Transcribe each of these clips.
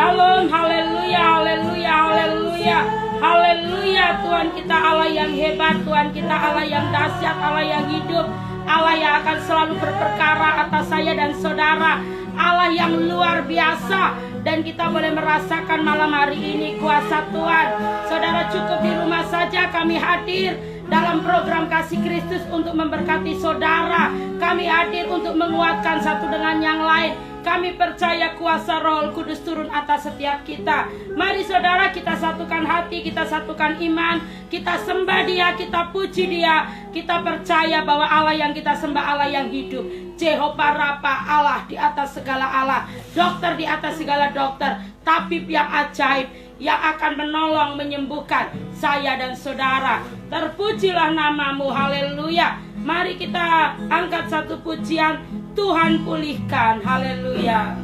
Shalom, haleluya, haleluya, haleluya. Haleluya, Tuhan kita Allah yang hebat, Tuhan kita Allah yang dahsyat, Allah yang hidup, Allah yang akan selalu berperkara atas saya dan saudara, Allah yang luar biasa. Dan kita boleh merasakan malam hari ini kuasa Tuhan. Saudara, cukup di rumah saja, kami hadir dalam program Kasih Kristus untuk memberkati saudara. Kami hadir untuk menguatkan satu dengan yang lain. Kami percaya kuasa Roh Kudus turun atas setiap kita. Mari saudara, kita satukan hati, kita satukan iman, kita sembah Dia, kita puji Dia. Kita percaya bahwa Allah yang kita sembah Allah yang hidup, Jehovah Rafa, Allah di atas segala Allah, dokter di atas segala dokter, tabib yang ajaib yang akan menolong, menyembuhkan saya dan saudara. Terpujilah namamu, haleluya. Mari kita angkat satu pujian, Tuhan pulihkan, haleluya.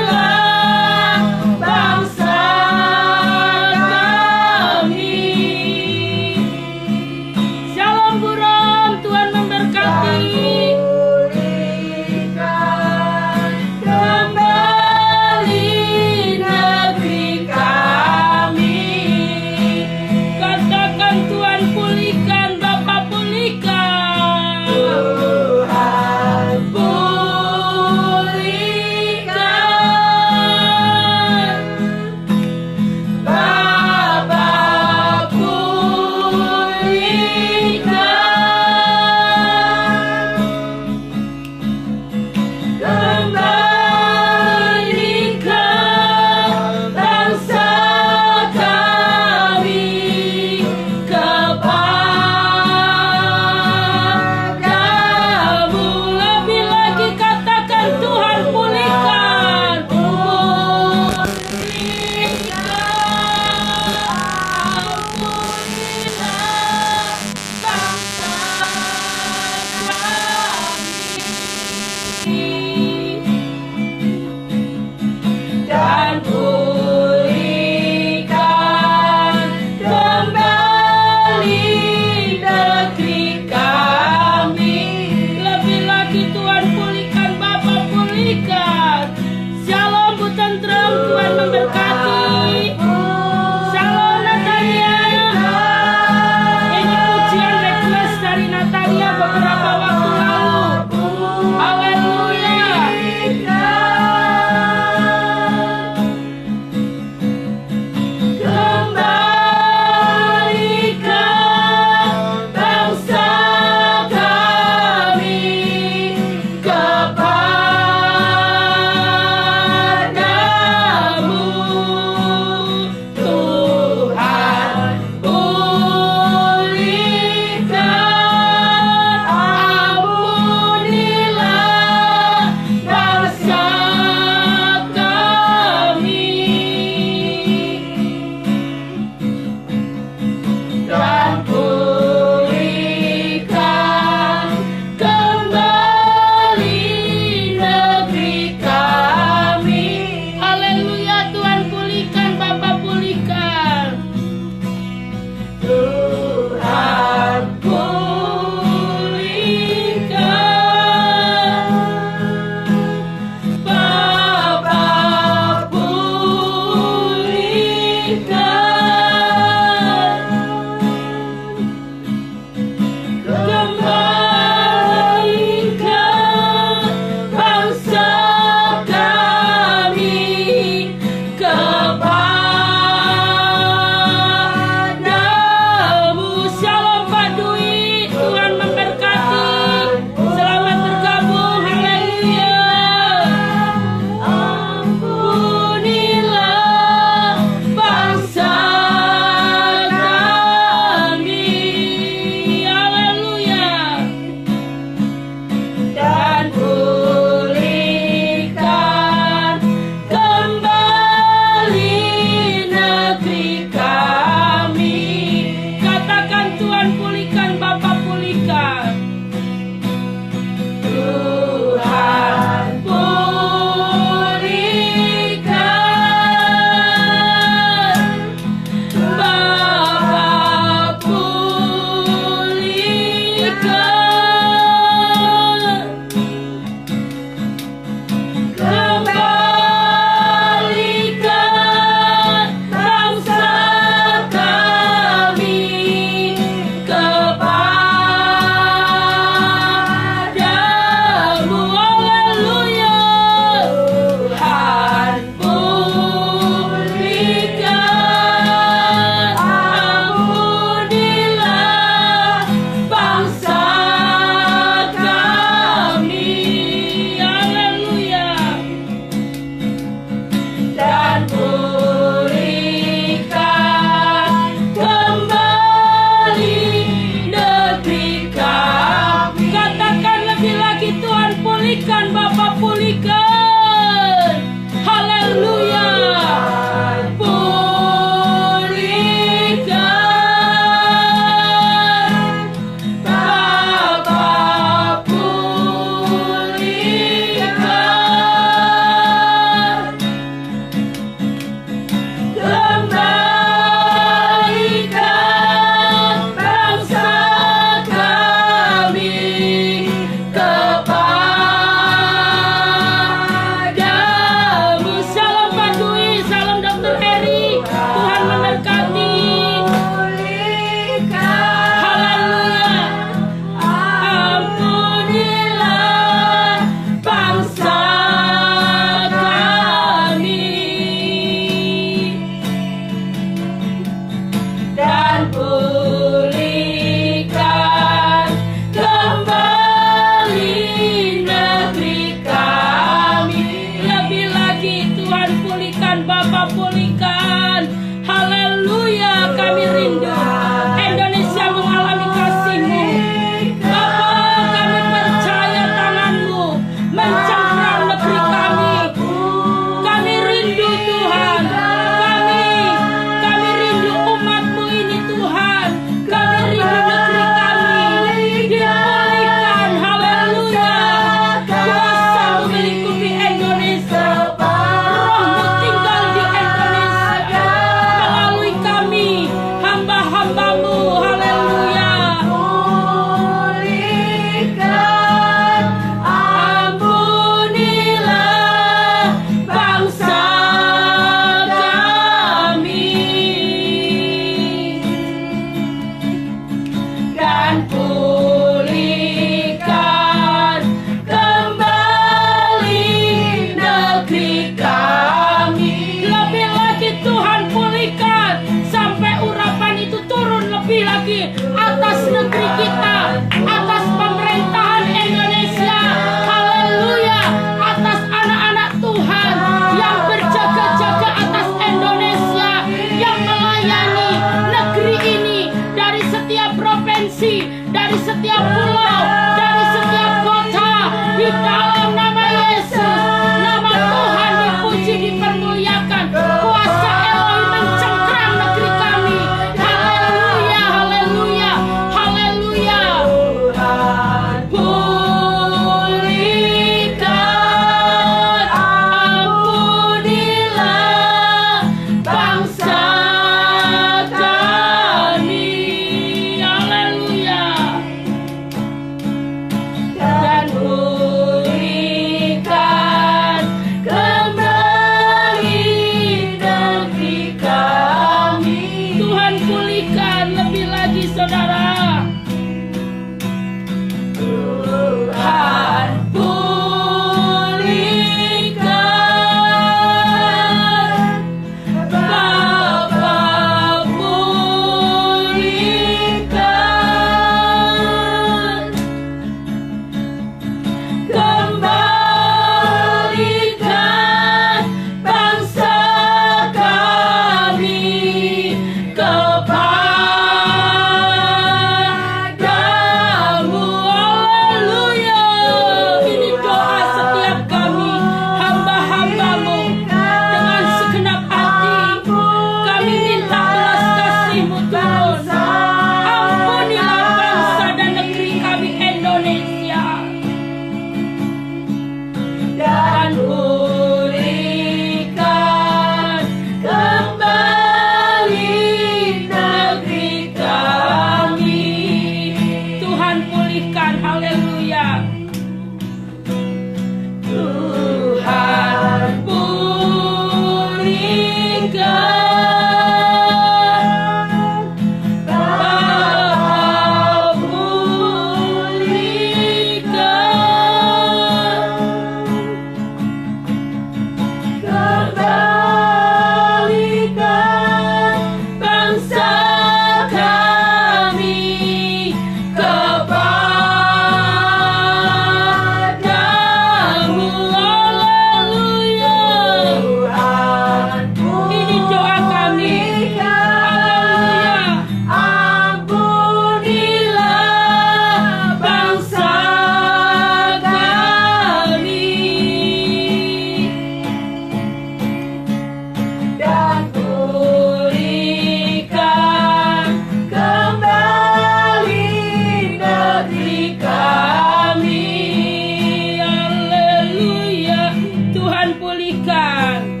pulihkan,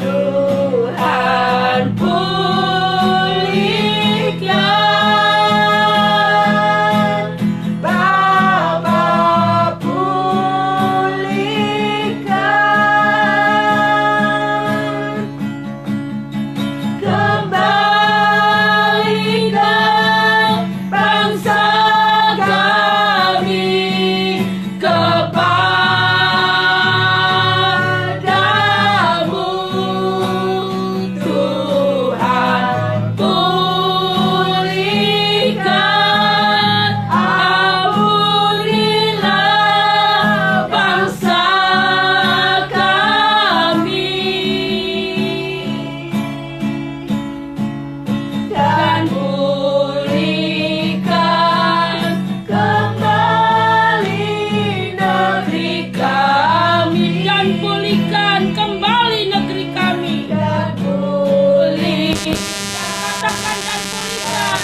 Tuhan pulihkan, Bapa pulihkan, kembalikan bangsa kami kepadamu, Tuhan pulihkan, ampunilah bangsa kami, dan pulihkan kembali negeri kami, dan pulihkan kembali negeri kami, dan pulihkan, katakan dan pulihkan,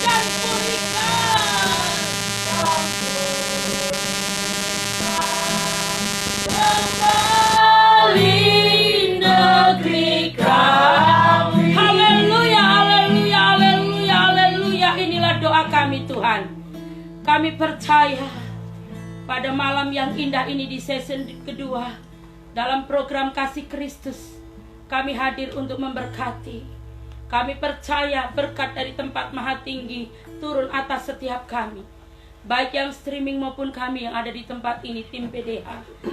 dan pulihkan, kembali negeri kami. Haleluya, haleluya, haleluya, haleluya. Inilah doa kami Tuhan. Kami percaya pada malam yang indah ini di season kedua dalam program Kasih Kristus, kami hadir untuk memberkati. Kami percaya berkat dari tempat maha tinggi turun atas setiap kami, baik yang streaming maupun kami yang ada di tempat ini, tim PDH.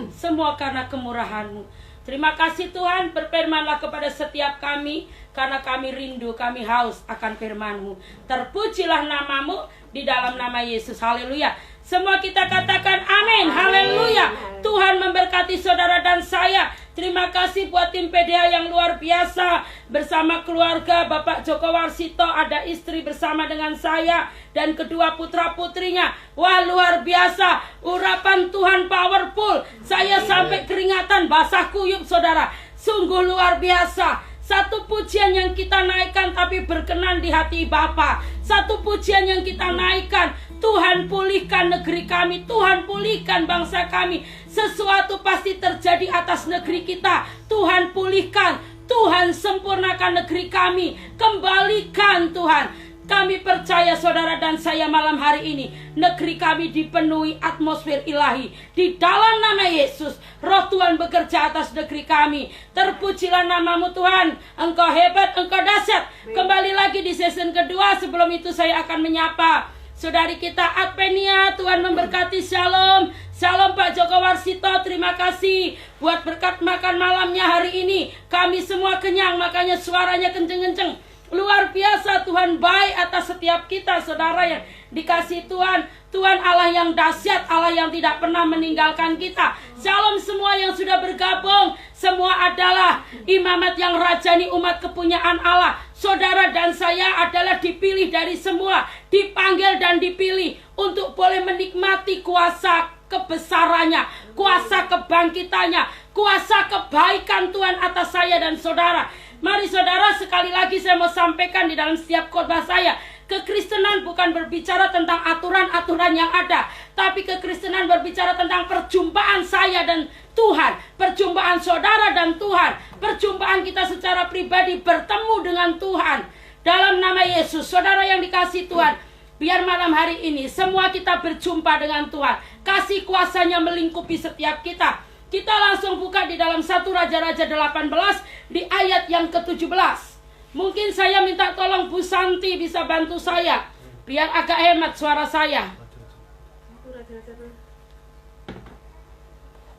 Semua karena kemurahan-Mu. Terima kasih Tuhan, berfirmanlah kepada setiap kami, karena kami rindu, kami haus akan firman-Mu. Terpujilah nama-Mu di dalam nama Yesus. Haleluya. Semua kita katakan amin. Haleluya. Tuhan memberkati saudara dan saya. Terima kasih buat tim PDH yang luar biasa. Bersama keluarga Bapak Joko Warsito, ada istri bersama dengan saya dan kedua putra-putrinya. Wah, luar biasa. Urapan Tuhan powerful. Saya sampai keringatan, basah kuyup saudara. Sungguh luar biasa. Satu pujian yang kita naikkan tapi berkenan di hati Bapa. Satu pujian yang kita naikkan, Tuhan pulihkan negeri kami, Tuhan pulihkan bangsa kami. Sesuatu pasti terjadi atas negeri kita. Tuhan pulihkan, Tuhan sempurnakan negeri kami. Kembalikan Tuhan. Kami percaya saudara dan saya malam hari ini, negeri kami dipenuhi atmosfer ilahi. Di dalam nama Yesus, Roh Tuhan bekerja atas negeri kami. Terpujilah nama-Mu Tuhan. Engkau hebat, Engkau dahsyat. Kembali lagi di season kedua. Sebelum itu saya akan menyapa saudari kita Advenia. Tuhan memberkati, shalom. Shalom Pak Joko Warsito, terima kasih buat berkat makan malamnya hari ini. Kami semua kenyang, makanya suaranya kenceng-kenceng. Luar biasa, Tuhan baik atas setiap kita saudara yang dikasih Tuhan. Tuhan Allah yang dahsyat, Allah yang tidak pernah meninggalkan kita. Shalom semua yang sudah bergabung. Semua adalah imamat yang rajani umat kepunyaan Allah. Saudara dan saya adalah dipilih dari semua, dipanggil dan dipilih untuk boleh menikmati kuasa kebesarannya, kuasa kebangkitannya, kuasa kebaikan Tuhan atas saya dan saudara. Mari saudara, sekali lagi saya mau sampaikan di dalam setiap khotbah saya, kekristenan bukan berbicara tentang aturan-aturan yang ada, tapi kekristenan berbicara tentang perjumpaan saya dan Tuhan, perjumpaan saudara dan Tuhan, perjumpaan kita secara pribadi bertemu dengan Tuhan. Dalam nama Yesus, saudara yang dikasih Tuhan, biar malam hari ini semua kita berjumpa dengan Tuhan. Kasih kuasanya melingkupi setiap kita. Kita langsung buka di dalam 1 Raja-Raja 18 di ayat yang ke-17. Mungkin saya minta tolong Bu Santi bisa bantu saya, biar agak hemat suara saya.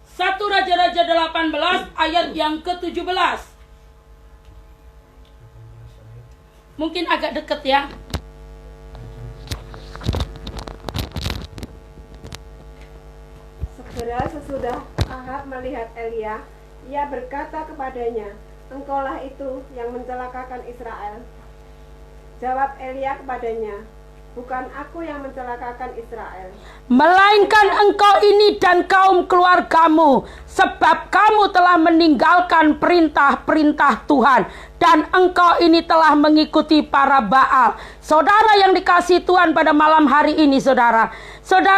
1 Raja-Raja 18 ayat yang ke-17. Mungkin agak deket ya. Segera sesudah Ahab melihat Elia, ia berkata kepadanya, "Engkaulah itu yang mencelakakan Israel." Jawab Elia kepadanya, "Bukan aku yang mencelakakan Israel, melainkan engkau ini dan kaum keluargamu, sebab kamu telah meninggalkan perintah-perintah Tuhan, dan engkau ini telah mengikuti para Baal." Saudara yang dikasih Tuhan pada malam hari ini, saudara, saat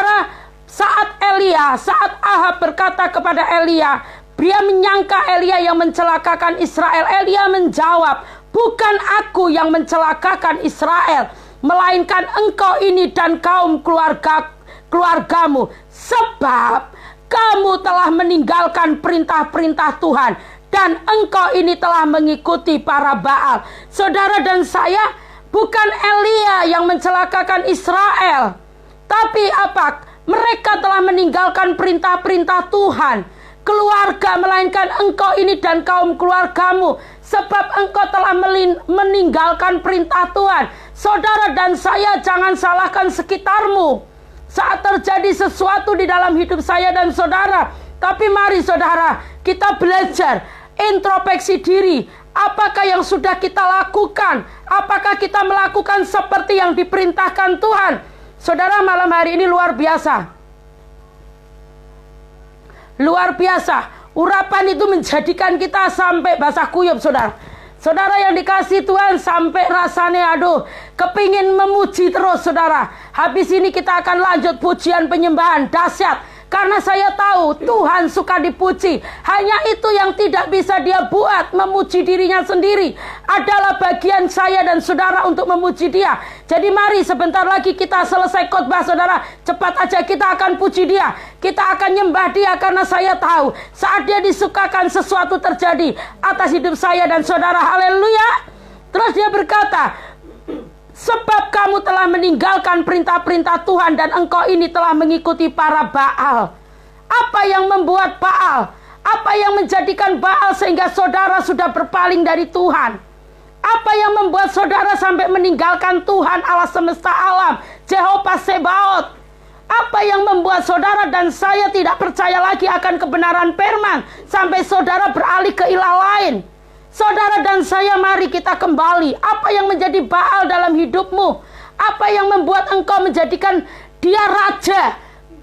Ahab berkata kepada Elia, Dia menyangka Elia yang mencelakakan Israel. Elia menjawab, bukan aku yang mencelakakan Israel, melainkan engkau ini dan kaum keluargamu. Sebab kamu telah meninggalkan perintah-perintah Tuhan, dan engkau ini telah mengikuti para Baal. Saudara dan saya, bukan Elia yang mencelakakan Israel, tapi apa? Mereka telah meninggalkan perintah-perintah Tuhan. Keluarga, melainkan engkau ini dan kaum keluargamu, sebab engkau telah meninggalkan perintah Tuhan. Saudara dan saya, jangan salahkan sekitarmu saat terjadi sesuatu di dalam hidup saya dan saudara. Tapi mari saudara, kita belajar introspeksi diri. Apakah yang sudah kita lakukan? Apakah kita melakukan seperti yang diperintahkan Tuhan? Saudara, malam hari ini luar biasa. Luar biasa. Urapan itu menjadikan kita sampai basah kuyup, saudara. Saudara yang dikasih Tuhan, sampai rasanya aduh, kepingin memuji terus, saudara. Habis ini kita akan lanjut pujian penyembahan dahsyat. Karena saya tahu Tuhan suka dipuji. Hanya itu yang tidak bisa dia buat, memuji dirinya sendiri. Adalah bagian saya dan saudara untuk memuji dia. Jadi mari sebentar lagi kita selesai khotbah, saudara. Cepat aja kita akan puji dia. Kita akan nyembah dia, karena saya tahu saat dia disukakan sesuatu terjadi atas hidup saya dan saudara. Haleluya. Terus dia berkata, sebab kamu telah meninggalkan perintah-perintah Tuhan, dan engkau ini telah mengikuti para Baal. Apa yang membuat Baal? Apa yang menjadikan Baal sehingga saudara sudah berpaling dari Tuhan? Apa yang membuat saudara sampai meninggalkan Tuhan Allah semesta alam, Jehovah Sebaot? Apa yang membuat saudara dan saya tidak percaya lagi akan kebenaran firman, sampai saudara beralih ke ilah lain? Saudara dan saya, mari kita kembali. Apa yang menjadi Baal dalam hidupmu? Apa yang membuat engkau menjadikan dia raja?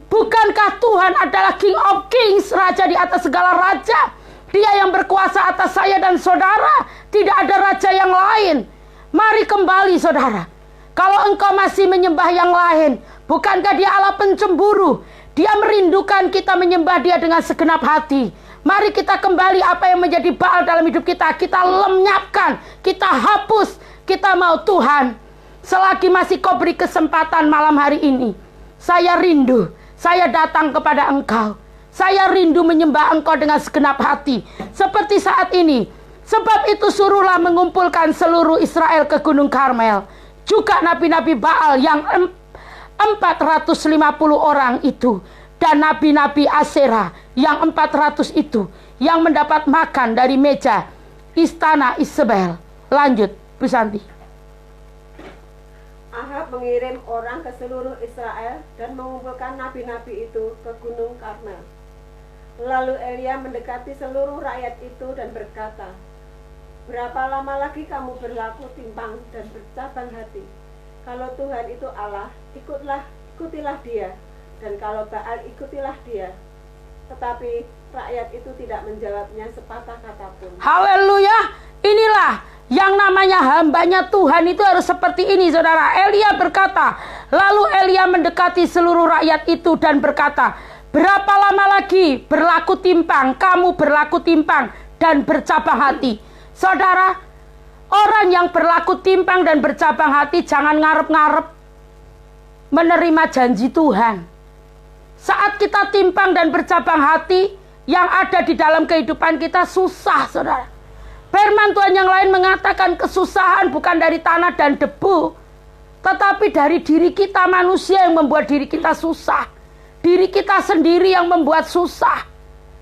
Bukankah Tuhan adalah King of Kings, raja di atas segala raja? Dia yang berkuasa atas saya dan saudara. Tidak ada raja yang lain. Mari kembali, saudara. Kalau engkau masih menyembah yang lain, bukankah dia Allah pencemburu? Dia merindukan kita menyembah dia dengan segenap hati. Mari kita kembali apa yang menjadi Baal dalam hidup kita. Kita lenyapkan, kita hapus. Kita mau Tuhan, selagi masih kau beri kesempatan malam hari ini, saya rindu, saya datang kepada engkau. Saya rindu menyembah engkau dengan segenap hati, seperti saat ini. Sebab itu suruhlah mengumpulkan seluruh Israel ke Gunung Karmel. Juga nabi-nabi Baal yang 450 orang itu, dan nabi-nabi Aserah yang 400 itu, yang mendapat makan dari meja istana Isabel. Lanjut, Bu Santi. Ahab mengirim orang ke seluruh Israel dan mengumpulkan nabi-nabi itu ke Gunung Karmel. Lalu Elia mendekati seluruh rakyat itu dan berkata, berapa lama lagi kamu berlaku timpang dan bercabang hati? Kalau Tuhan itu Allah, ikutilah dia. Dan kalau Baal, ikutilah dia. Tetapi rakyat itu tidak menjawabnya sepatah kata pun. Haleluya. Inilah yang namanya hambanya Tuhan, itu harus seperti ini, saudara. Elia berkata, lalu Elia mendekati seluruh rakyat itu dan berkata, berapa lama lagi berlaku timpang, kamu berlaku timpang dan bercabang hati? Saudara, orang yang berlaku timpang dan bercabang hati jangan ngarep-ngarep menerima janji Tuhan. Saat kita timpang dan bercabang hati, yang ada di dalam kehidupan kita susah, saudara. Firman Tuhan yang lain mengatakan kesusahan bukan dari tanah dan debu, tetapi dari diri kita manusia yang membuat diri kita susah. Diri kita sendiri yang membuat susah.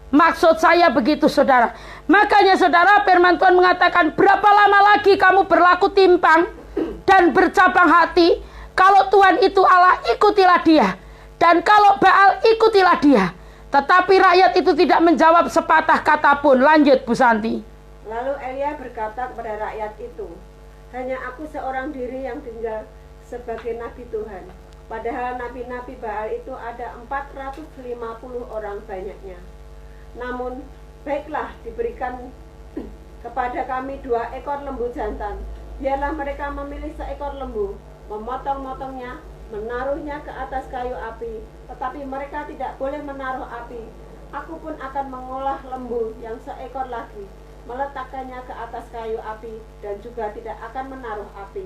Maksud saya begitu, saudara. Makanya saudara, firman Tuhan mengatakan, berapa lama lagi kamu berlaku timpang dan bercabang hati? Kalau Tuhan itu Allah, ikutilah dia. Dan kalau Baal, ikutilah dia. Tetapi rakyat itu tidak menjawab sepatah kata pun. Lanjut, Bu Santi. Lalu Elia berkata kepada rakyat itu, hanya aku seorang diri yang tinggal sebagai nabi Tuhan. Padahal nabi-nabi Baal itu ada 450 orang banyaknya. Namun, baiklah diberikan kepada kami 2 ekor lembu jantan. Biarlah mereka memilih seekor lembu, memotong-motongnya, menaruhnya ke atas kayu api, tetapi mereka tidak boleh menaruh api Aku pun akan mengolah lembu yang seekor lagi, meletakkannya ke atas kayu api, dan juga tidak akan menaruh api.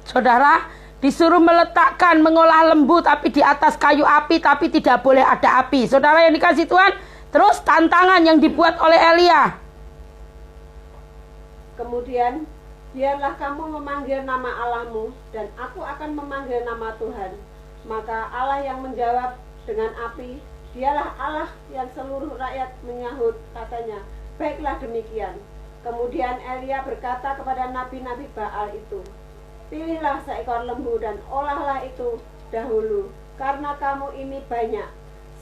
Saudara, disuruh meletakkan, mengolah lembu tapi di atas kayu api, tapi tidak boleh ada api. Saudara yang dikasih Tuhan, terus tantangan yang dibuat oleh Elia. Kemudian, biarlah kamu memanggil nama Allahmu, dan aku akan memanggil nama Tuhan. Maka Allah yang menjawab dengan api, dialah Allah yang seluruh rakyat menyahut, katanya, baiklah demikian. Kemudian Elia berkata kepada nabi-nabi Baal itu, pilihlah seekor lembu dan olahlah itu dahulu, karena kamu ini banyak.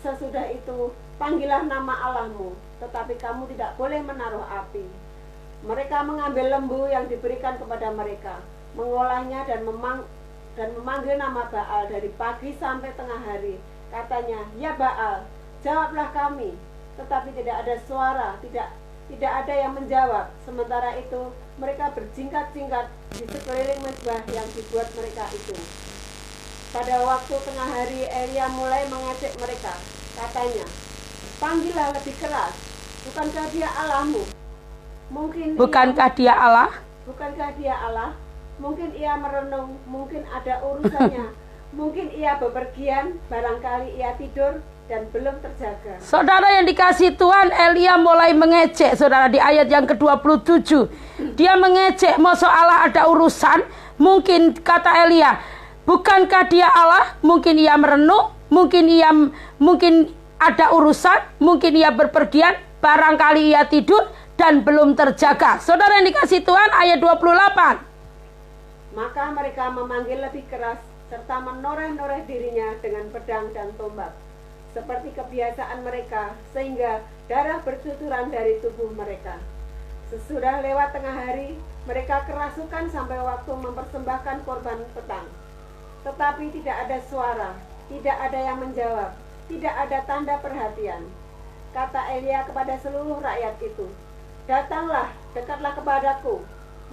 Sesudah itu, panggillah nama Allahmu, tetapi kamu tidak boleh menaruh api. Mereka mengambil lembu yang diberikan kepada mereka, mengolahnya dan memanggil nama Baal dari pagi sampai tengah hari. Katanya, ya Baal, jawablah kami. Tetapi tidak ada suara, tidak ada yang menjawab. Sementara itu, mereka berjingkat-jingkat di sekeliling mezbah yang dibuat mereka itu. Pada waktu tengah hari, Elia mulai mengejek mereka. Katanya, panggillah lebih keras. Bukankah dia Allahmu? Bukankah dia Allah? Bukankah dia Allah? Mungkin ia merenung, mungkin ada urusannya. Mungkin ia bepergian, barangkali ia tidur dan belum terjaga. Saudara yang dikasih Tuhan, Elia mulai mengejek. Saudara, di ayat yang ke-27, dia mengejek, masa Allah ada urusan? Mungkin, kata Elia, bukankah dia Allah? Mungkin ia merenung, mungkin ada urusan, mungkin ia berpergian, barangkali ia tidur dan belum terjaga. Saudara yang dikasih Tuhan, ayat 28. Maka mereka memanggil lebih keras serta menoreh-noreh dirinya dengan pedang dan tombak, seperti kebiasaan mereka, sehingga darah bercucuran dari tubuh mereka. Sesudah lewat tengah hari, mereka kerasukan sampai waktu mempersembahkan korban petang. Tetapi tidak ada suara, tidak ada yang menjawab, tidak ada tanda perhatian. Kata Elia kepada seluruh rakyat itu, datanglah, dekatlah kepadaku.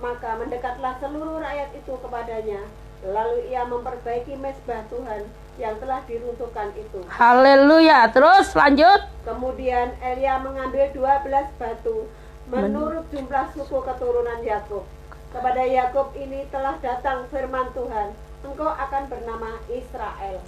Maka mendekatlah seluruh rakyat itu kepadanya. Lalu ia memperbaiki mezbah Tuhan yang telah diruntuhkan itu. Haleluya. Terus lanjut. Kemudian Elia mengambil 12 batu menurut jumlah suku keturunan Yakub. Kepada Yakub ini telah datang firman Tuhan, engkau akan bernama Israel.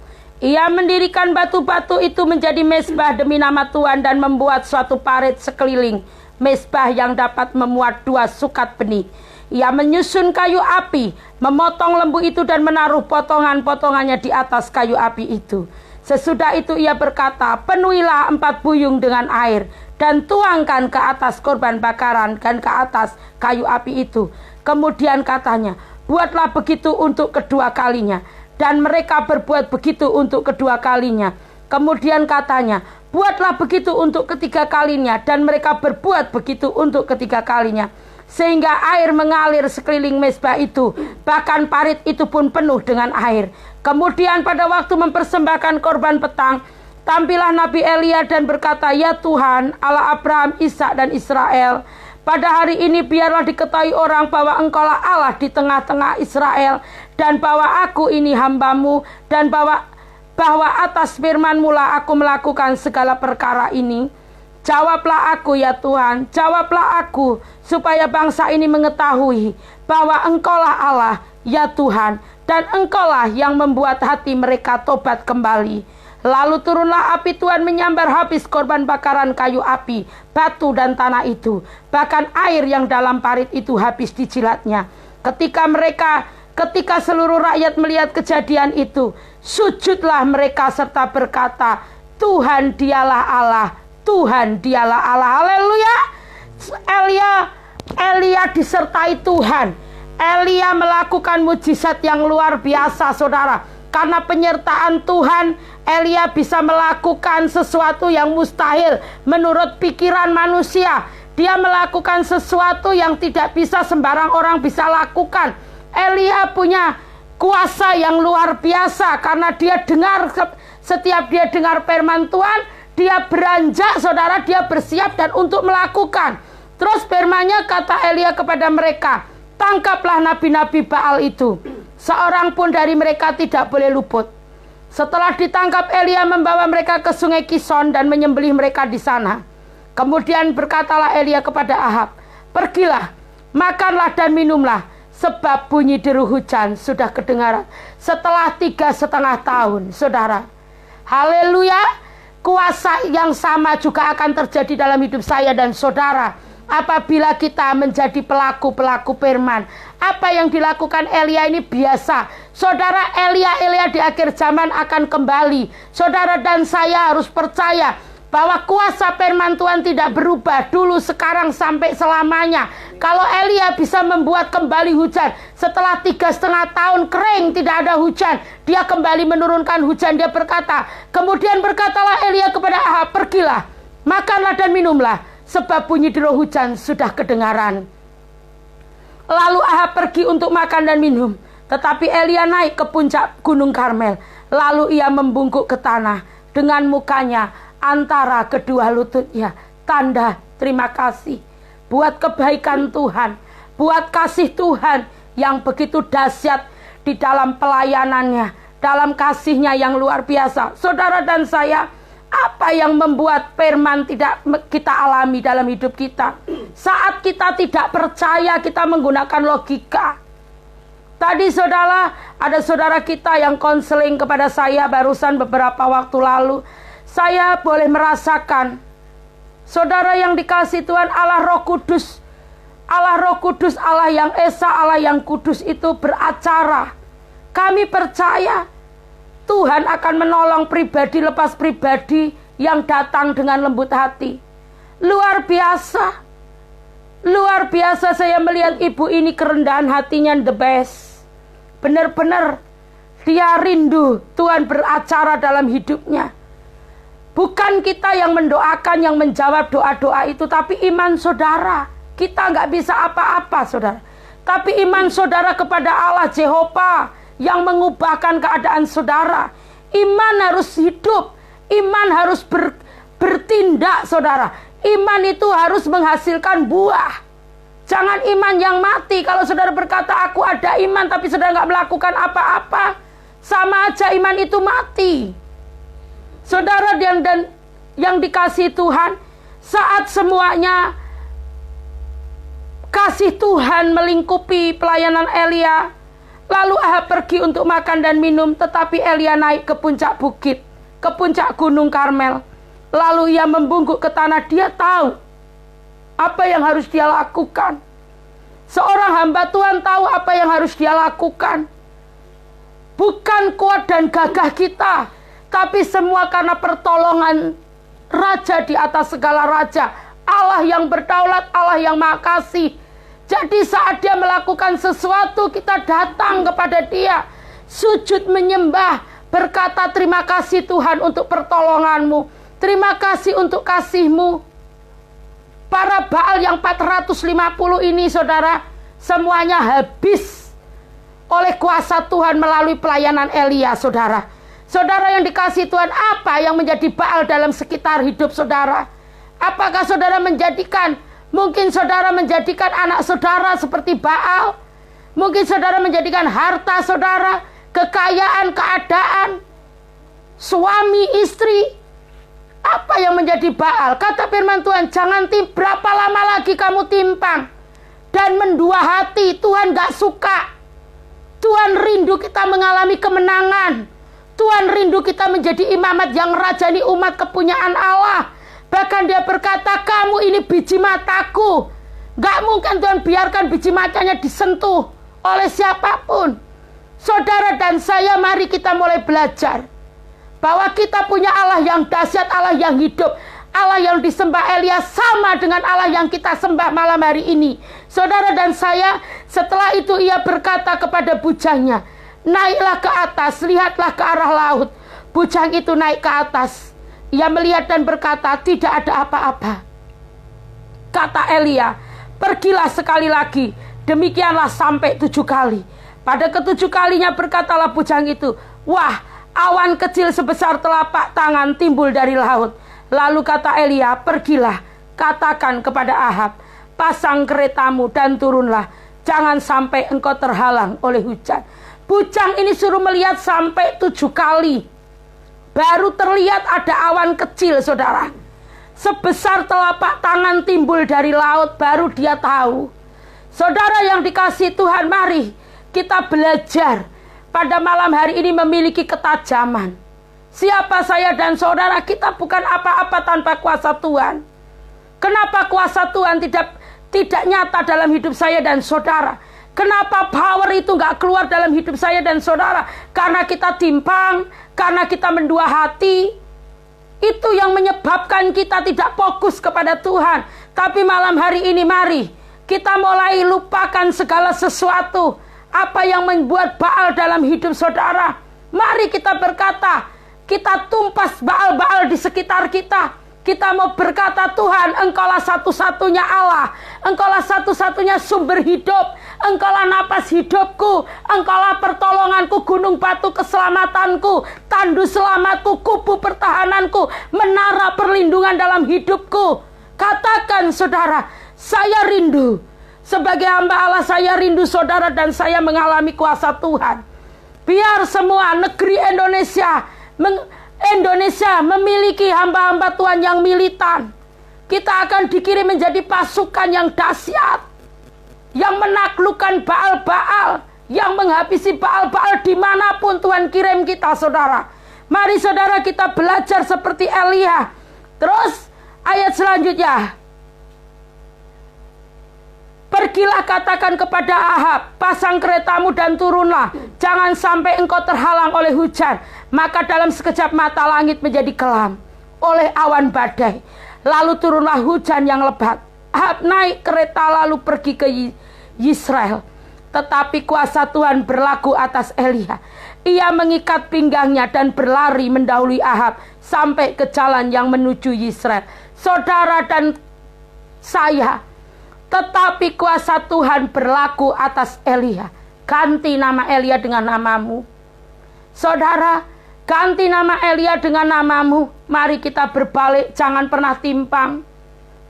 Ia mendirikan batu-batu itu menjadi mezbah demi nama Tuhan dan membuat suatu parit sekeliling mezbah yang dapat memuat 2 sukat benih. Ia menyusun kayu api, memotong lembu itu dan menaruh potongan-potongannya di atas kayu api itu. Sesudah itu ia berkata, penuhilah 4 buyung dengan air dan tuangkan ke atas korban bakaran dan ke atas kayu api itu. Kemudian katanya, buatlah begitu untuk kedua kalinya. Dan mereka berbuat begitu untuk kedua kalinya. Kemudian katanya, buatlah begitu untuk ketiga kalinya. Dan mereka berbuat begitu untuk ketiga kalinya. Sehingga air mengalir sekeliling mezbah itu. Bahkan parit itu pun penuh dengan air. Kemudian pada waktu mempersembahkan korban petang, tampillah Nabi Elia dan berkata, ya Tuhan, Allah Abraham, Ishak dan Israel, pada hari ini biarlah diketahui orang bahwa engkaulah Allah di tengah-tengah Israel, dan bahwa aku ini hambamu, dan bahwa atas firman-Mu lah aku melakukan segala perkara ini. Jawablah aku ya Tuhan, jawablah aku, supaya bangsa ini mengetahui bahwa engkaulah Allah ya Tuhan, dan engkaulah yang membuat hati mereka tobat kembali. Lalu turunlah api Tuhan menyambar habis korban bakaran kayu api, batu dan tanah itu. Bahkan air yang dalam parit itu habis dijilatnya. Ketika seluruh rakyat melihat kejadian itu, sujudlah mereka serta berkata, Tuhan dialah Allah, Tuhan dialah Allah. Haleluya. Elia disertai Tuhan. Elia melakukan mujizat yang luar biasa, saudara. Karena penyertaan Tuhan, Elia bisa melakukan sesuatu yang mustahil menurut pikiran manusia. Dia melakukan sesuatu yang tidak bisa sembarang orang bisa lakukan. Elia punya kuasa yang luar biasa karena dia dengar, setiap dia dengar firman Tuhan, dia beranjak, saudara, dia bersiap dan untuk melakukan. Terus firman-Nya, kata Elia kepada mereka, tangkaplah nabi-nabi Baal itu. Seorang pun dari mereka tidak boleh luput. Setelah ditangkap, Elia membawa mereka ke sungai Kison dan menyembelih mereka di sana. Kemudian berkatalah Elia kepada Ahab, "Pergilah, makanlah dan minumlah, sebab bunyi deru hujan sudah kedengaran." Setelah 3,5 tahun, saudara. Haleluya. Kuasa yang sama juga akan terjadi dalam hidup saya dan saudara apabila kita menjadi pelaku-pelaku firman. Apa yang dilakukan Elia ini biasa. Saudara, Elia di akhir zaman akan kembali. Saudara dan saya harus percaya bahwa kuasa firman Tuhan tidak berubah dulu, sekarang, sampai selamanya. Kalau Elia bisa membuat kembali hujan setelah 3,5 tahun kering, tidak ada hujan, dia kembali menurunkan hujan. Dia berkata, kemudian berkatalah Elia kepada Ahab, "Pergilah, makanlah dan minumlah, sebab bunyi deru hujan sudah kedengaran." Lalu Ahab pergi untuk makan dan minum. Tetapi Elia naik ke puncak Gunung Karmel. Lalu ia membungkuk ke tanah dengan mukanya antara kedua lututnya. Tanda terima kasih buat kebaikan Tuhan, buat kasih Tuhan yang begitu dahsyat di dalam pelayanannya, dalam kasihnya yang luar biasa. Saudara dan saya, apa yang membuat firman tidak kita alami dalam hidup kita? Saat kita tidak percaya, kita menggunakan logika. Tadi saudara, ada saudara kita yang konseling kepada saya barusan beberapa waktu lalu. Saya boleh merasakan, saudara yang dikasih Tuhan, Allah Roh Kudus, Allah yang Esa, Allah yang Kudus itu beracara. Kami percaya Tuhan akan menolong pribadi lepas pribadi yang datang dengan lembut hati. Luar biasa. Luar biasa saya melihat ibu ini, kerendahan hatinya the best. Benar-benar dia rindu Tuhan beracara dalam hidupnya. Bukan kita yang mendoakan, yang menjawab doa-doa itu, tapi iman saudara. Kita nggak bisa apa-apa saudara. Tapi iman saudara kepada Allah Jehovah yang mengubahkan keadaan saudara. Iman harus hidup. Iman harus bertindak saudara. Iman itu harus menghasilkan buah. Jangan iman yang mati. Kalau saudara berkata aku ada iman tapi saudara nggak melakukan apa-apa, sama aja iman itu mati. Saudara yang dikasih Tuhan, saat semuanya kasih Tuhan melingkupi pelayanan Elia, lalu Ahab pergi untuk makan dan minum, tetapi Elia naik ke puncak bukit, ke puncak Gunung Karmel. Lalu ia membungkuk ke tanah. Dia tahu apa yang harus dia lakukan. Seorang hamba Tuhan tahu apa yang harus dia lakukan. Bukan kuat dan gagah kita, tapi semua karena pertolongan Raja di atas segala raja, Allah yang berdaulat, Allah yang Maha Kasih. Jadi saat dia melakukan sesuatu, kita datang kepada dia, sujud menyembah, berkata terima kasih Tuhan untuk pertolonganmu, terima kasih untuk kasihmu. Para Baal yang 450 ini saudara, semuanya habis oleh kuasa Tuhan melalui pelayanan Elia saudara. Saudara yang dikasih Tuhan, apa yang menjadi Baal dalam sekitar hidup saudara? Apakah saudara mungkin saudara menjadikan anak saudara seperti Baal? Mungkin saudara menjadikan harta saudara, kekayaan, keadaan, suami, istri. Apa yang menjadi Baal? Kata firman Tuhan, jangan berapa lama lagi kamu timpang dan mendua hati. Tuhan gak suka. Tuhan rindu kita mengalami kemenangan. Tuhan rindu kita menjadi imamat yang rajani umat kepunyaan Allah. Bahkan dia berkata, kamu ini biji mataku. Gak mungkin Tuhan biarkan biji matanya disentuh oleh siapapun. Saudara dan saya, mari kita mulai belajar bahwa kita punya Allah yang dahsyat, Allah yang hidup. Allah yang disembah Elia sama dengan Allah yang kita sembah malam hari ini. Saudara dan saya, setelah itu ia berkata kepada bujangnya, naiklah ke atas, lihatlah ke arah laut. Bujang itu naik ke atas. Ia melihat dan berkata, tidak ada apa-apa. Kata Elia, pergilah sekali lagi. Demikianlah sampai 7 kali. Pada ke-7 kalinya berkatalah bujang itu, wah, awan kecil sebesar telapak tangan timbul dari laut. Lalu kata Elia, pergilah, katakan kepada Ahab, pasang keretamu dan turunlah. Jangan sampai engkau terhalang oleh hujan. Bujang ini suruh melihat sampai 7 kali. baru terlihat ada awan kecil, saudara. Sebesar telapak tangan timbul dari laut, baru dia tahu. Saudara yang dikasihi Tuhan, mari kita belajar pada malam hari ini memiliki ketajaman. Siapa saya dan saudara? Kita bukan apa-apa tanpa kuasa Tuhan. Kenapa kuasa Tuhan tidak nyata dalam hidup saya dan saudara? Kenapa power itu gak keluar dalam hidup saya dan saudara? Karena kita timpang, karena kita mendua hati. Itu yang menyebabkan kita tidak fokus kepada Tuhan. Tapi malam hari ini mari kita mulai lupakan segala sesuatu. Apa yang membuat Baal dalam hidup saudara. Mari kita berkata, kita tumpas Baal-Baal di sekitar kita. Kita mau berkata, Tuhan, Engkaulah satu-satunya Allah. Engkaulah satu-satunya sumber hidup. Engkaulah napas hidupku. Engkaulah pertolonganku, gunung batu keselamatanku, tandu selamatku, kubu pertahananku, menara perlindungan dalam hidupku. Katakan, saudara, saya rindu. Sebagai hamba Allah, saya rindu saudara dan saya mengalami kuasa Tuhan. Biar semua negeri Indonesia memiliki hamba-hamba Tuhan yang militan. Kita akan dikirim menjadi pasukan yang dahsyat, yang menaklukkan Baal-Baal, yang menghabisi Baal-Baal dimanapun Tuhan kirim kita, saudara. Mari saudara kita belajar seperti Elia. Terus ayat selanjutnya, pergilah katakan kepada Ahab, pasang keretamu dan turunlah, jangan sampai engkau terhalang oleh hujan. Maka dalam sekejap mata langit menjadi kelam oleh awan badai. Lalu turunlah hujan yang lebat. Ahab naik kereta lalu pergi ke Yisrael. Tetapi kuasa Tuhan berlaku atas Elia. Ia mengikat pinggangnya dan berlari mendahului Ahab sampai ke jalan yang menuju Yisrael. Saudara dan saya, tetapi kuasa Tuhan berlaku atas Elia. Ganti nama Elia dengan namamu. Saudara, ganti nama Elia dengan namamu. Mari kita berbalik, jangan pernah timpang.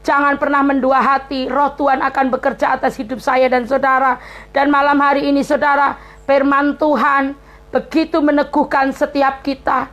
Jangan pernah mendua hati. Roh Tuhan akan bekerja atas hidup saya dan saudara. Dan malam hari ini saudara, firman Tuhan begitu meneguhkan setiap kita.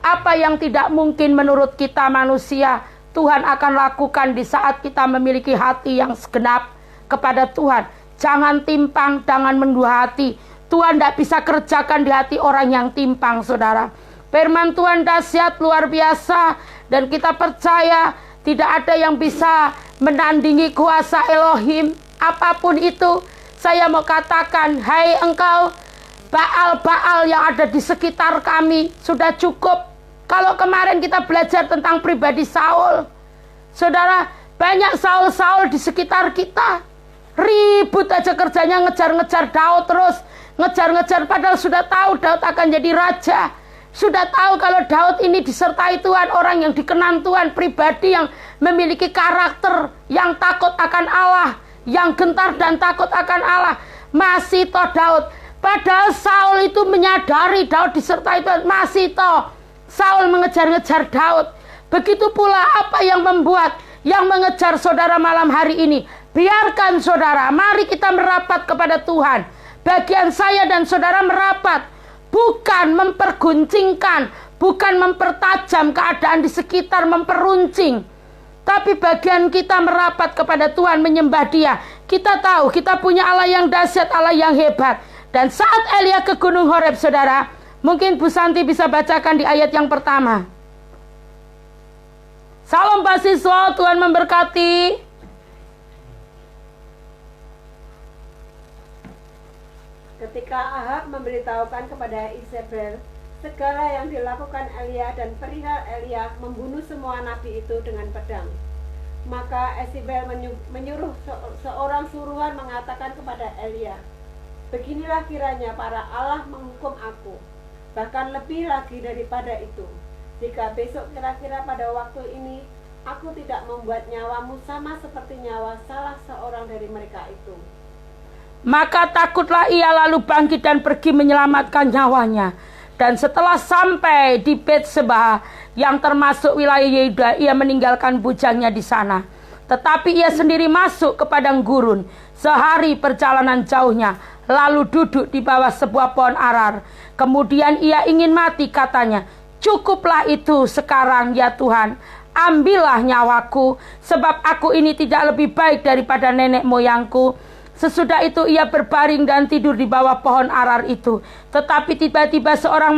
Apa yang tidak mungkin menurut kita manusia, Tuhan akan lakukan di saat kita memiliki hati yang segenap kepada Tuhan. Jangan timpang, jangan mendua hati. Tuhan tidak bisa kerjakan di hati orang yang timpang, saudara. Firman Tuhan dahsyat, luar biasa. Dan kita percaya tidak ada yang bisa menandingi kuasa Elohim. Apapun itu, saya mau katakan, hai engkau Baal-Baal yang ada di sekitar kami, sudah cukup. Kalau kemarin kita belajar tentang pribadi Saul, saudara, banyak Saul-Saul di sekitar kita. Ribut aja kerjanya, ngejar-ngejar Daud terus. Ngejar-ngejar padahal sudah tahu Daud akan jadi raja. Sudah tahu kalau Daud ini disertai Tuhan, orang yang dikenan Tuhan, pribadi yang memiliki karakter, yang takut akan Allah, yang gentar dan takut akan Allah. Masih toh Daud. Padahal Saul itu menyadari Daud disertai Tuhan, masih toh Saul mengejar-ngejar Daud. Begitu pula apa yang membuat, yang mengejar saudara malam hari ini. Biarkan saudara, mari kita merapat kepada Tuhan. Bagian saya dan saudara merapat, bukan memperguncingkan, bukan mempertajam keadaan di sekitar, memperuncing. Tapi bagian kita merapat kepada Tuhan, menyembah Dia. Kita tahu kita punya Allah yang dahsyat, Allah yang hebat. Dan saat Elia ke Gunung Horeb, saudara, mungkin Bu Santi bisa bacakan di ayat yang pertama. Salam mahasiswa, Tuhan memberkati. Ketika Ahab memberitahukan kepada Isabel segala yang dilakukan Elia dan perihal Elia membunuh semua nabi itu dengan pedang, maka Isabel menyuruh seorang suruhan mengatakan kepada Elia, beginilah kiranya para Allah menghukum aku, bahkan lebih lagi daripada itu, jika besok kira-kira pada waktu ini aku tidak membuat nyawamu sama seperti nyawa salah seorang dari mereka itu. Maka takutlah ia lalu bangkit dan pergi menyelamatkan nyawanya. Dan setelah sampai di Betseba yang termasuk wilayah Yehuda, ia meninggalkan bujangnya di sana. Tetapi ia sendiri masuk ke padang gurun sehari perjalanan jauhnya, lalu duduk di bawah sebuah pohon arar. Kemudian ia ingin mati, katanya, Cukuplah itu sekarang ya Tuhan. Ambillah nyawaku, sebab aku ini tidak lebih baik daripada nenek moyangku. Sesudah itu ia berbaring dan tidur di bawah pohon arar itu. Tetapi tiba-tiba seorang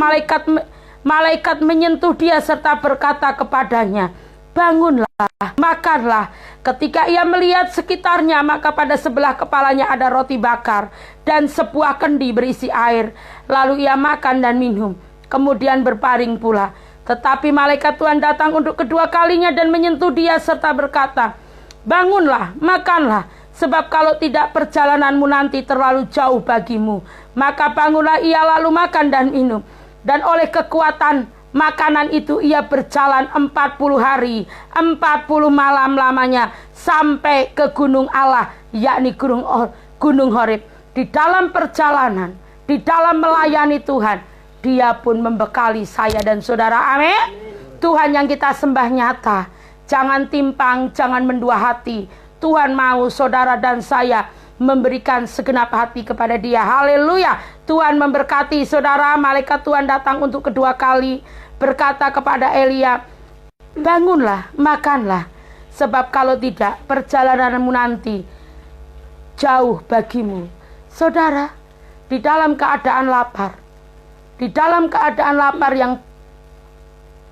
malaikat menyentuh dia serta berkata kepadanya, bangunlah, makanlah. Ketika ia melihat sekitarnya, maka pada sebelah kepalanya ada roti bakar dan sebuah kendi berisi air. Lalu ia makan dan minum, kemudian berbaring pula. Tetapi malaikat Tuhan datang untuk kedua kalinya dan menyentuh dia serta berkata, bangunlah, makanlah, sebab kalau tidak perjalananmu nanti terlalu jauh bagimu. Maka bangunlah ia lalu makan dan minum. Dan oleh kekuatan makanan itu ia berjalan 40 hari, 40 malam lamanya sampai ke gunung Allah, yakni gunung Horeb. Di dalam perjalanan, di dalam melayani Tuhan, dia pun membekali saya dan saudara. Amin. Tuhan yang kita sembah nyata. Jangan timpang, jangan mendua hati. Tuhan mau saudara dan saya memberikan segenap hati kepada dia. Haleluya. Tuhan memberkati saudara. Malaikat Tuhan datang untuk kedua kali, berkata kepada Elia, bangunlah, makanlah, sebab kalau tidak perjalananmu nanti jauh bagimu. Saudara, di dalam keadaan lapar, di dalam keadaan lapar yang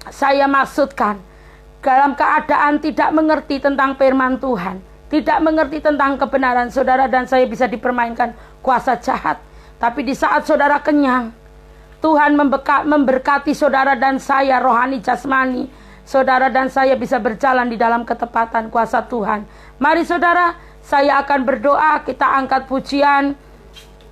saya maksudkan, dalam keadaan tidak mengerti tentang firman Tuhan, tidak mengerti tentang kebenaran, saudara dan saya bisa dipermainkan kuasa jahat. Tapi di saat saudara kenyang, Tuhan memberkati saudara dan saya rohani jasmani. Saudara dan saya bisa berjalan di dalam ketepatan kuasa Tuhan. Mari saudara, saya akan berdoa, kita angkat pujian.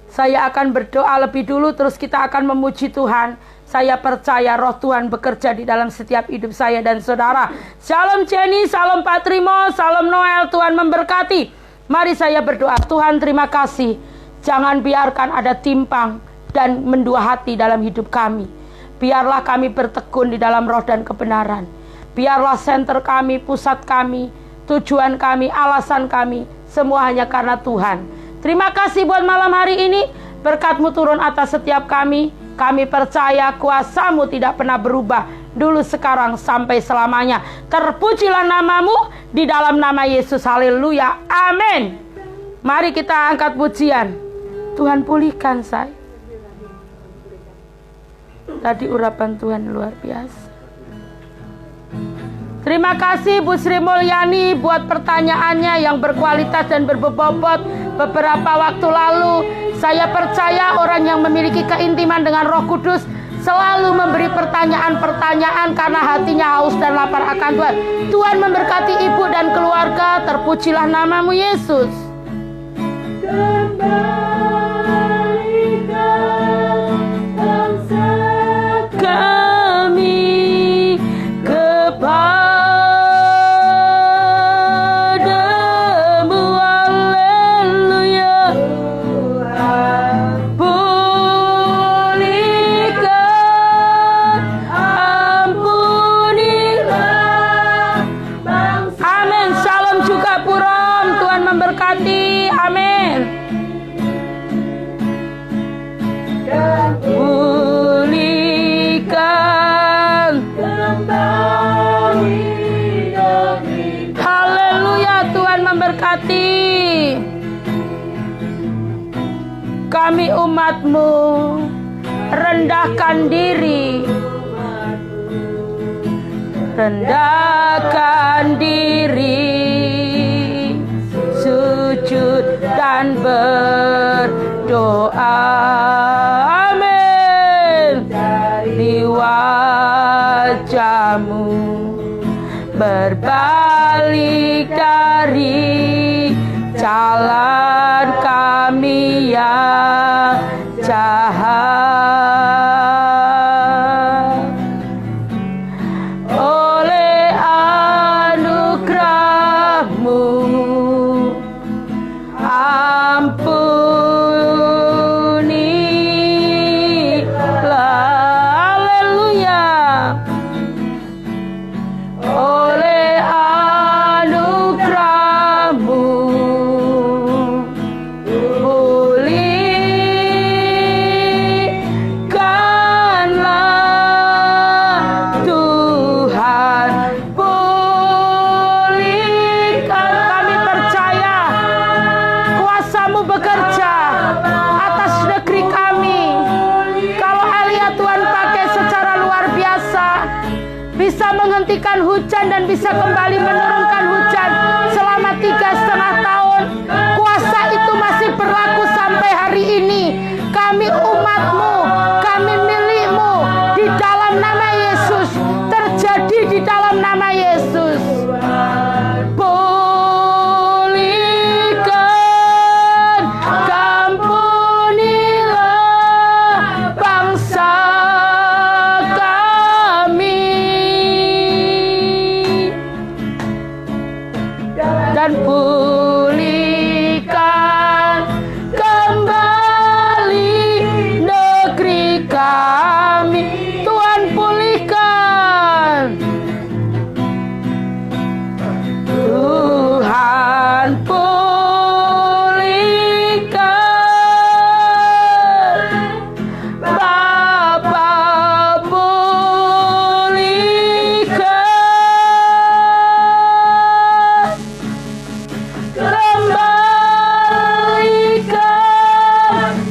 Saya akan berdoa lebih dulu, terus kita akan memuji Tuhan. Saya percaya roh Tuhan bekerja di dalam setiap hidup saya dan saudara. Shalom Jenny, shalom Pak Trimo, shalom Noel, Tuhan memberkati. Mari saya berdoa. Tuhan terima kasih. Jangan biarkan ada timpang dan mendua hati dalam hidup kami. Biarlah kami bertekun di dalam roh dan kebenaran. Biarlah senter kami, pusat kami, tujuan kami, alasan kami, semua hanya karena Tuhan. Terima kasih buat malam hari ini. Berkat-Mu turun atas setiap kami. Kami percaya kuasa-Mu tidak pernah berubah, dulu, sekarang, sampai selamanya. Terpujilah nama-Mu di dalam nama Yesus. Haleluya. Amin. Mari kita angkat pujian. Tuhan pulihkan saya. Tadi urapan Tuhan luar biasa. Terima kasih Bu Sri Mulyani buat pertanyaannya yang berkualitas dan berbobot beberapa waktu lalu. Saya percaya orang yang memiliki keintiman dengan Roh Kudus selalu memberi pertanyaan-pertanyaan karena hatinya haus dan lapar akan Tuhan. Tuhan memberkati ibu dan keluarga. Terpujilah nama-Mu Yesus. Kami kepadamu, haleluya. Pulihkan, ampunilah bangsa. Amin. Shalom juga Purom. Tuhan memberkati. Amin. Pulihkan kembali demi. Haleluya. Tuhan memberkati. Kami umat-Mu rendahkan diri, rendahkan diri, sujud dan berdoa. Amin. Dari wajah-Mu berbalik dari jalan kami yang jahat. Oleh anugerah-Mu ampunilah. Haleluya. Oleh anugerah menghentikan hujan dan bisa kembali menurunkan hujan selama 3,5 tahun. Kuasa itu masih berlaku sampai hari ini. Kami umat-Mu, kami milik-Mu, di dalam nama Yesus, terjadi di dalam nama Yesus. Pulihkan, ampunilah bangsa kami, dan pulihkan kembali negeri kami. Tuhan, pulihkan. Tuhan, pulihkan. Bapa, pulihkan. Kembalikan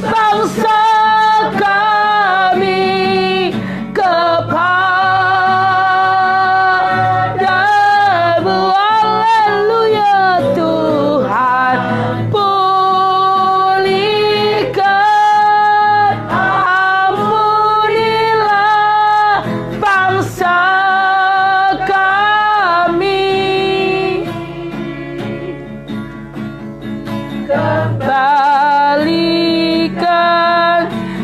bangsa kami kepadamu. Haleluya. Tuhan, pulihkan, ampunilah bangsa kami. Kembalikan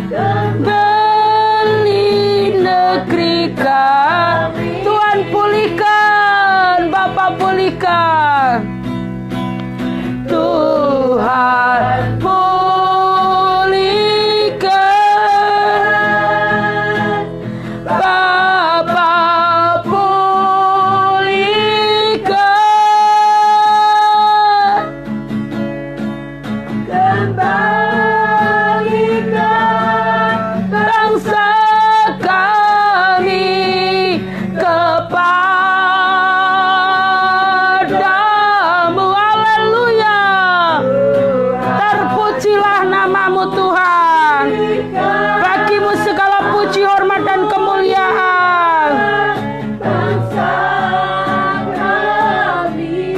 kembali negeri kami. Tuhan, pulihkan. Bapa, pulihkan. Tuhan, pulihkan. Bapa, pulihkan. Kembalikan bangsa kami kepadamu. Haleluya. Terpujilah namamu Tuhan. Bagimu segala puji, hormat, dan kemuliaan. Bangsa kami,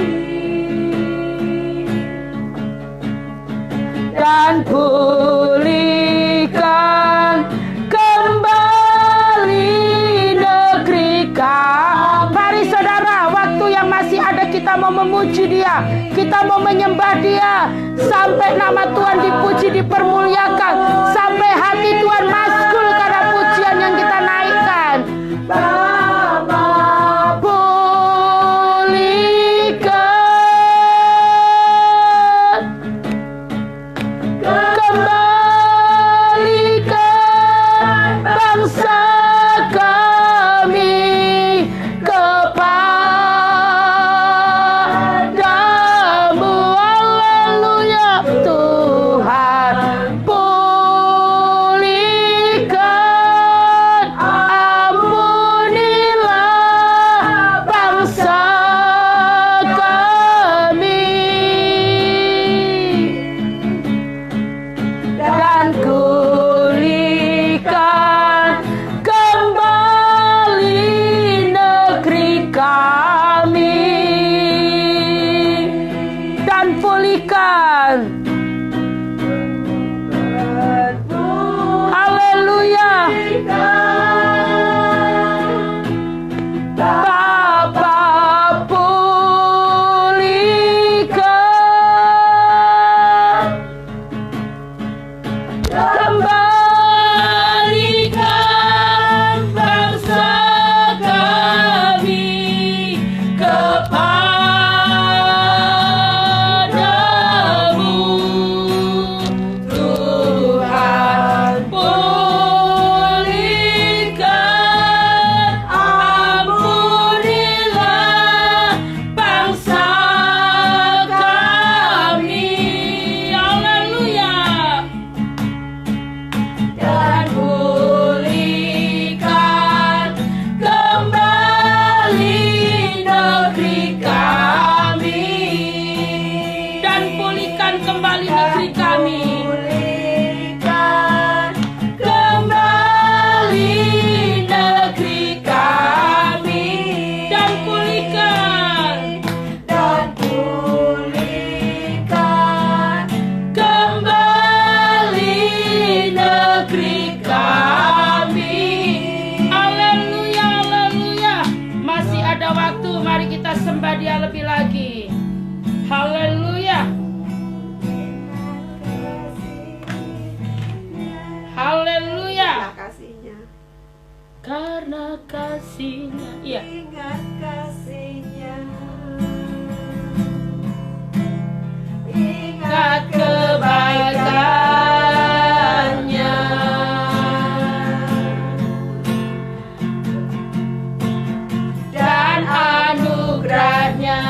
dan pulihkan kembali negeri kami. Mari saudara, waktu yang masih ada kita mau memuji Dia, kita mau menyembah Dia, sampai nama Tuhan dipuji, dipermuliakan, sampai hati Tuhan masgul karena pujian yang kita naikkan. Bapa, pulihkan, kembalikan bangsa kami kepadamu. Haleluya. Tuhan, pulihkan, ampunilah bangsa kami, dan pulihkan kembali negeri kami, dan pulihkan. Haleluya. Bapa, pulihkan, kembalikan bangsa kami kepadamu. Dia lebih lagi. Haleluya. Haleluya. Kasihnya. Karena kasihnya. Iya. Ingat kasihnya. Ingat Kebaikannya. Dan anugerahnya.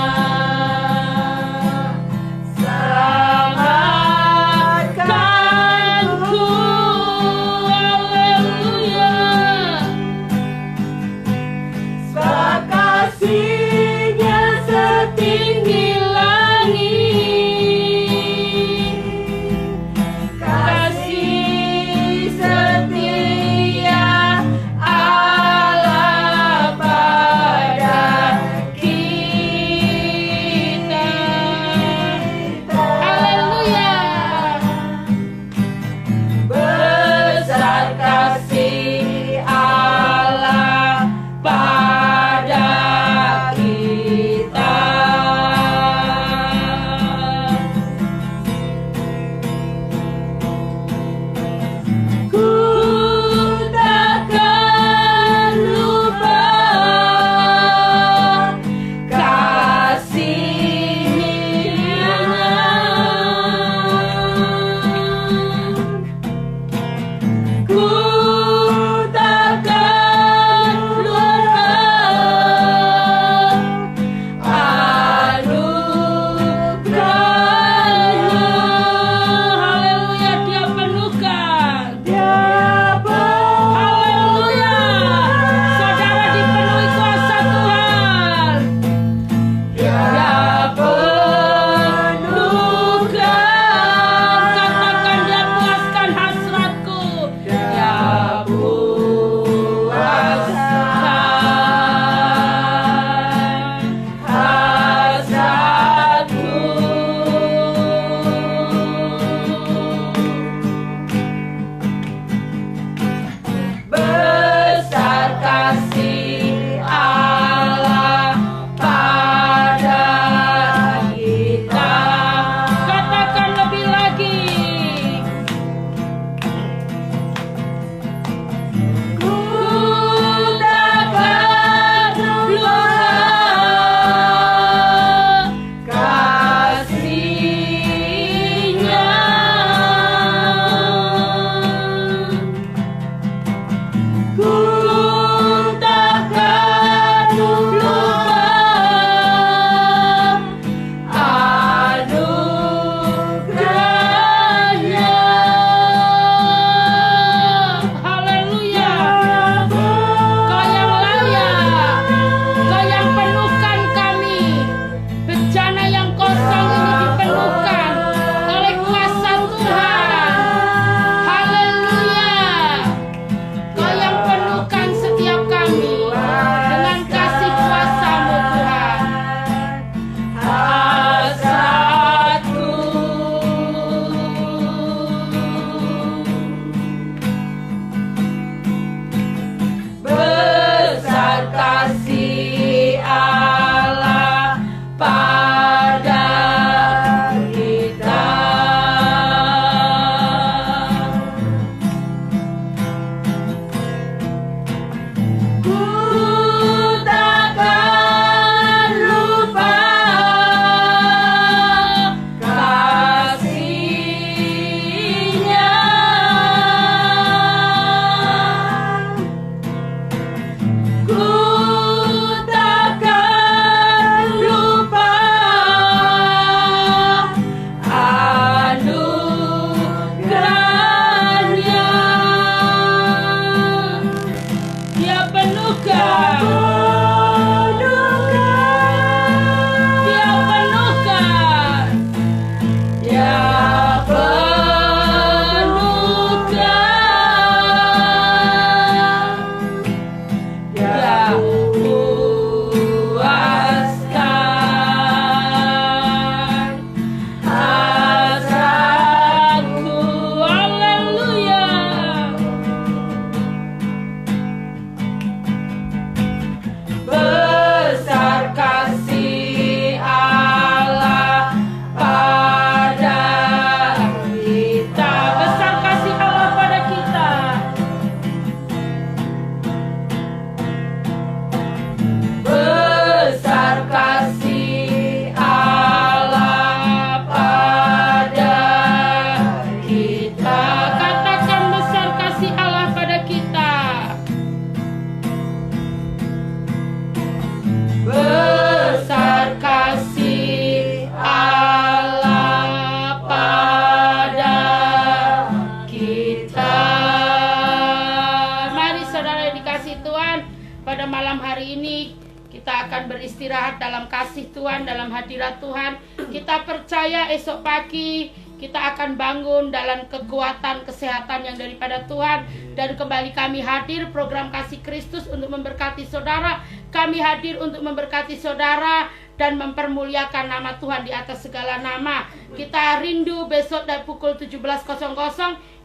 Kita akan beristirahat dalam kasih Tuhan, dalam hadirat Tuhan. Kita percaya esok pagi kita akan bangun dalam kekuatan kesehatan yang daripada Tuhan. Dan kembali kami hadir program Kasih Kristus untuk memberkati saudara. Kami hadir untuk memberkati saudara dan mempermuliakan nama Tuhan di atas segala nama. Kita rindu besok dari pukul 17.00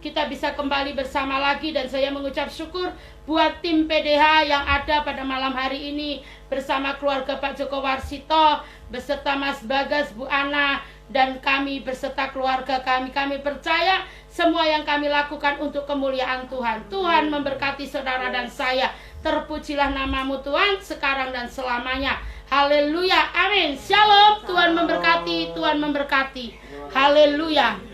kita bisa kembali bersama lagi. Dan saya mengucap syukur buat tim PDH yang ada pada malam hari ini bersama keluarga Pak Joko Warsito, beserta Mas Bagas, Bu Ana, dan kami beserta keluarga kami. Kami percaya semua yang kami lakukan untuk kemuliaan Tuhan. Tuhan memberkati saudara dan saya. Terpujilah namamu Tuhan sekarang dan selamanya. Haleluya, amin. Shalom, Tuhan memberkati, Tuhan memberkati. Haleluya.